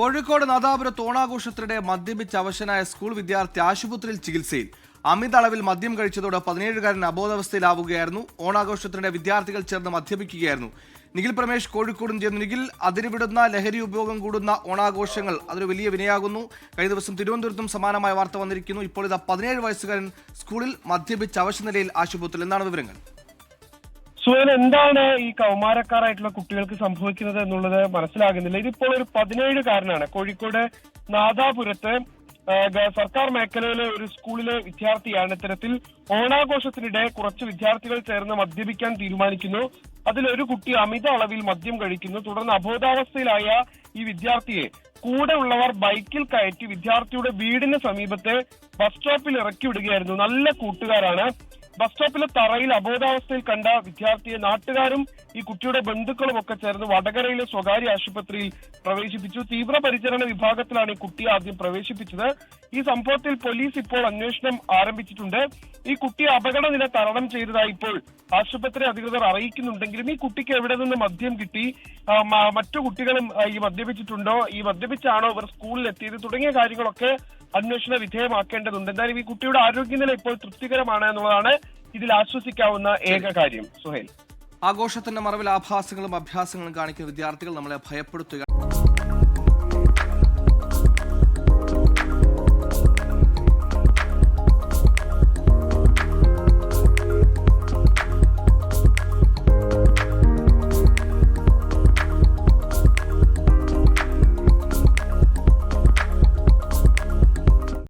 കോഴിക്കോട് നാദാപുരത്ത് ഓണാഘോഷത്തിനിടെ മദ്യപിച്ച് അവശനായ സ്കൂൾ വിദ്യാർത്ഥി ആശുപത്രിയിൽ ചികിത്സയിൽ. അമിത അളവിൽ മദ്യം കഴിച്ചതോടെ 17-കാരൻ അബോധാവസ്ഥയിലാവുകയായിരുന്നു. ഓണാഘോഷത്തിനിടെ വിദ്യാർത്ഥികൾ ചേർന്ന് മദ്യപിക്കുകയായിരുന്നു. നിഖിൽ പ്രമേഷ് കോഴിക്കോടും ചേർന്നു. നിഖിൽ, അതിരുവിടുന്ന ലഹരി ഉപയോഗം കൂടുന്ന ഓണാഘോഷങ്ങൾ അതൊരു വലിയ വിനയാകുന്നു. കഴിഞ്ഞ ദിവസം തിരുവനന്തപുരത്തും സമാനമായ വാർത്ത വന്നിരിക്കുന്നു. ഇപ്പോൾ ഇതാ 17 വയസ്സുകാരൻ സ്കൂളിൽ മദ്യപിച്ച് അവശനിലയിൽ ആശുപത്രിയിൽ. എന്താണ് വിവരങ്ങൾ? സുഹേൽ, എന്താണ് ഈ കൗമാരക്കാരായിട്ടുള്ള കുട്ടികൾക്ക് സംഭവിക്കുന്നത് എന്നുള്ളത് മനസ്സിലാകുന്നില്ല. ഇതിപ്പോൾ ഒരു 17-കാരനാണ് കോഴിക്കോട് നാദാപുരത്ത് സർക്കാർ മേഖലയിലെ ഒരു സ്കൂളിലെ വിദ്യാർത്ഥിയാണ്. ഇത്തരത്തിൽ ഓണാഘോഷത്തിനിടെ കുറച്ച് വിദ്യാർത്ഥികൾ ചേർന്ന് മദ്യപിക്കാൻ തീരുമാനിക്കുന്നു. അതിലൊരു കുട്ടി അമിത അളവിൽ മദ്യം കഴിക്കുന്നു. തുടർന്ന് അബോധാവസ്ഥയിലായ ഈ വിദ്യാർത്ഥിയെ കൂടെ ഉള്ളവർ ബൈക്കിൽ കയറ്റി വിദ്യാർത്ഥിയുടെ വീടിന് സമീപത്തെ ബസ് സ്റ്റോപ്പിൽ ഇറക്കി വിടുകയായിരുന്നു. നല്ല കൂട്ടുകാരാണ്. ബസ് സ്റ്റോപ്പിലെ തറയിൽ അബോധാവസ്ഥയിൽ കണ്ട വിദ്യാർത്ഥിയെ നാട്ടുകാരും ഈ കുട്ടിയുടെ ബന്ധുക്കളും ഒക്കെ ചേർന്ന് വടകരയിലെ സ്വകാര്യ ആശുപത്രിയിൽ പ്രവേശിപ്പിച്ചു. തീവ്രപരിചരണ വിഭാഗത്തിലാണ് ഈ കുട്ടിയെ ആദ്യം പ്രവേശിപ്പിച്ചത്. ഈ സംഭവത്തിൽ പോലീസ് ഇപ്പോൾ അന്വേഷണം ആരംഭിച്ചിട്ടുണ്ട്. ഈ കുട്ടിയെ അപകടനില തരണം ചെയ്തതായി ഇപ്പോൾ ആശുപത്രി അധികൃതർ അറിയിക്കുന്നുണ്ടെങ്കിലും ഈ കുട്ടിക്ക് എവിടെ നിന്ന് മദ്യം കിട്ടി, മറ്റു കുട്ടികളും ഈ മദ്യപിച്ചിട്ടുണ്ടോ, ഈ മദ്യപിച്ചാണോ ഇവർ സ്കൂളിൽ എത്തിയത് തുടങ്ങിയ കാര്യങ്ങളൊക്കെ അന്വേഷണ വിധേയമാക്കേണ്ടതുണ്ട്. എന്തായാലും ഈ കുട്ടിയുടെ ആരോഗ്യനില ഇപ്പോൾ തൃപ്തികരമാണ് എന്നുള്ളതാണ് ഇതിൽ ആശ്വസിക്കാവുന്ന ഏക കാര്യം. സുഹേൽ, ആഘോഷത്തിന്റെ മറവിൽ ആഭാസങ്ങളും അഭ്യാസങ്ങളും കാണിക്കുന്ന വിദ്യാർത്ഥികൾ നമ്മളെ ഭയപ്പെടുത്തുക.